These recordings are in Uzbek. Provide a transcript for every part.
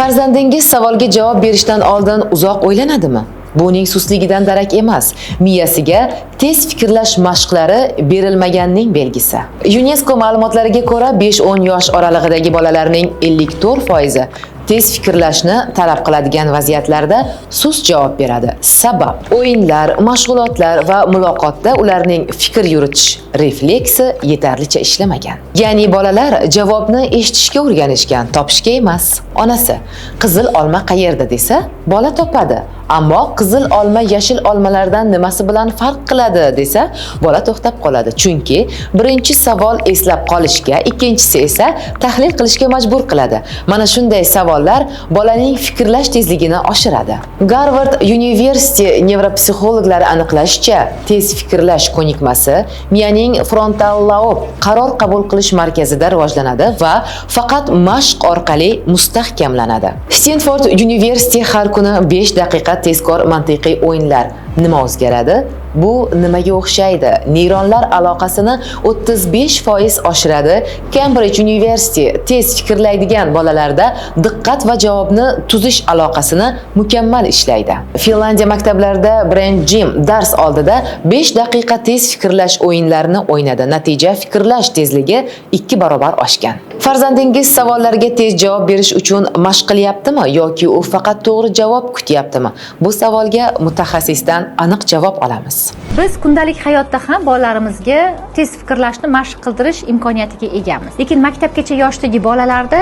Farzandingiz savolga javob berishdan oldin uzoq o'ylanadimi? Bu uning sustligidan darak emas, miyasiga tez fikrlash mashqlari berilmaganning belgisi. UNESCO ma'lumotlariga ko'ra, 5-10 yosh oralig'idagi bolalarning 54% tez fikrlashni talab qiladigan vaziyatlarda sust javob beradi. Sabab, o'yinlar, mashg'ulotlar va muloqotda ularning fikr yuritish refleksi yetarlicha ishlamagan. Ya'ni bolalar javobni eshitishga o'rganishgan, topishga emas. Onasi, qizil olma qayerda desa, bola topadi. Ammo qizil olma yashil olmalardan nimasi bilan farq qiladi desa, bola to'xtab qoladi. Chunki birinchi savol eslab qolishga, ikkinchisi esa tahlil qilishga majbur qiladi. Mana shunday savollar bolaning fikrlash tezligini oshiradi. Garvard University nevropsixologlari aniqlashicha, tez fikrlash ko'nikmasi miyaning frontal lob qaror qabul qilish markazida rivojlanadi va faqat mashq orqali mustahkamlanadi. Stanford University har kuni 5 daqiqa tezkor mantiqiy o'yinlar. Nima o'zgaradi? Bu nimaga o'xshaydi? Neyronlar aloqasini 35% oshiradi. Cambridge University tez fikrlaydigan bolalarda diqqat va javobni tuzish aloqasini mukammal ishlaydi. Finlandiya maktablarida Brain Gym dars oldida 5 daqiqa tez fikrlash o'yinlarini o'ynadi. Natija fikrlash tezligi 2 barobar oshgan. Farzandingiz savollarga tez javob berish uchun mashq qilyaptimi yoki u faqat to'g'ri javob kutyaptimi? Bu savolga mutaxassisdan aniq javob olamiz. Biz kundalik hayotda ham bolalarimizga tez fikrlashni mashq qildirish imkoniyatiga egamiz. Lekin maktabgacha yoshdagi bolalarda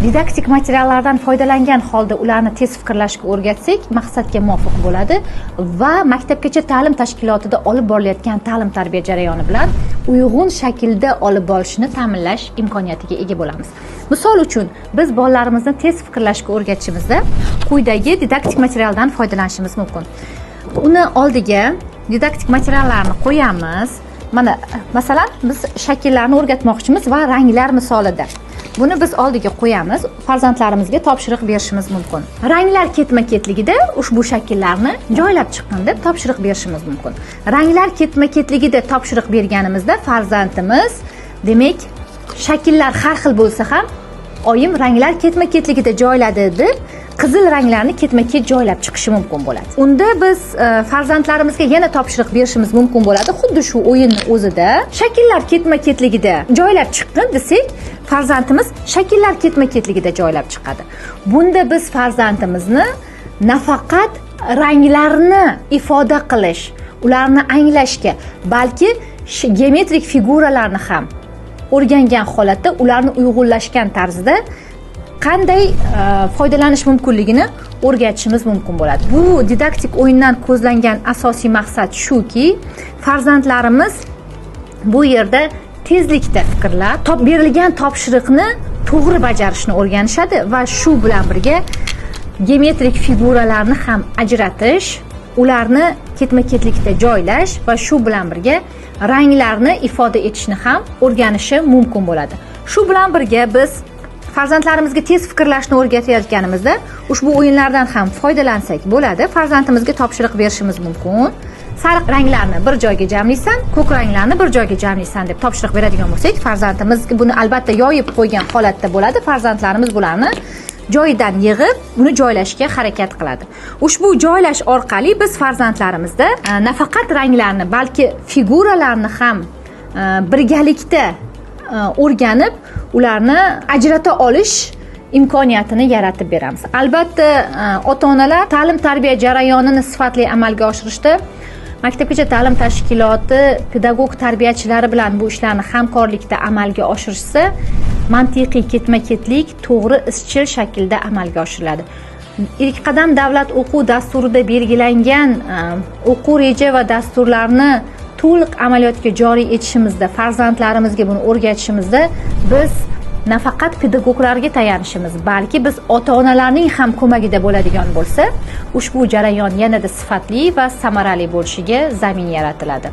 didaktik materiallardan foydalangan holda ularni tez fikrlashga o'rgatsak, maqsadga muvofiq bo'ladi va maktabgacha ta'lim tashkilotida olib borilayotgan ta'lim-tarbiya jarayoni bilan uyg'un shaklda olib borishni ta'minlash imkoniyatiga ega bo'lamiz. Misol uchun, biz bolalarimizni tez fikrlashga o'rgatishimizda quyidagi didaktik materialdan foydalanishimiz mumkin. Uni oldiga didaktik materiallarni qo'yamiz. Mana, masalan, biz shakllarni o'rgatmoqchimiz va ranglar misolida. Buni biz oldiga qo'yamiz, farzandlarimizga topshiriq berishimiz mumkin. Ranglar ketma-ketligida ushbu shakllarni joylab chiqqin deb topshiriq berishimiz mumkin. Ranglar ketma-ketligida topshiriq berganimizda farzandimiz, demak, shakllar har xil bo'lsa ham, oyim ranglar ketma-ketligida joyladi deb qizil ranglarni ketma-ket joylab chiqishi mumkin bo'ladi. Unda biz farzandlarimizga yana topshiriq berishimiz mumkin bo'ladi. Xuddi shu o'yinni o'zida shakllar ketma-ketligida joylab chiqqin desak, farzandimiz shakllar ketma-ketligida joylab chiqadi. Bunda biz farzandimizni nafaqat ranglarni ifoda qilish, ularni anglashga, balki geometrik figuralarni ham o'rgangan holatda ularni uyg'unlashgan tarzda qanday foydalanish mumkinligini o'rgatishimiz mumkin bo'ladi. Bu didaktik o'yindan ko'zlangan asosiy maqsad shuki, farzandlarimiz bu yerda tezlikda fikrlab, berilgan topshiriqni to'g'ri bajarishni o'rganishadi va shu bilan birga geometrik figuralarni ham ajratish, ularni ketma-ketlikda joylash va shu bilan birga ranglarni ifoda etishni ham o'rganishi mumkin bo'ladi. Shu bilan birga biz farzandlarimizga tez fikrlashni o'rgatayotganimizda ushbu o'yinlardan ham foydalansak bo'ladi. Farzandimizga topshiriq berishimiz mumkin. Sariq ranglarni bir joyga jamlaysan, ko'k ranglarni bir joyga jamlaysan deb topshiriq beradigan bo'lsak, farzandimiz buni albatta yoyib qo'ygan holatda bo'ladi. Farzandlarimiz bularni joyidan yig'ib, uni joylashga harakat qiladi. Ushbu joylash orqali biz farzandlarimizda nafaqat ranglarni, balki figuralarni ham birgalikda o'rganib, ularni ajrata olish imkoniyatini yaratib beramiz. Albatta, ota-onalar ta'lim-tarbiya jarayonini sifatli amalga oshirishda maktabgacha ta'lim tashkiloti pedagog tarbiyachilari bilan bu ishlarni hamkorlikda amalga oshirishsa, mantiqiy ketma-ketlik to'g'ri izchil shaklda amalga oshiriladi. Ilk qadam davlat o'quv dasturida belgilangan o'quv reja va dasturlarni to'liq amaliyotga joriy etishimizda, farzandlarimizga buni o'rgatishimizda biz nafaqat pedagoglarga tayanishimiz, balki biz ota-onalarning ham ko'magida bo'ladigan bo'lsa, ushbu jarayon yanada sifatli va samarali bo'lishiga zamin yaratiladi.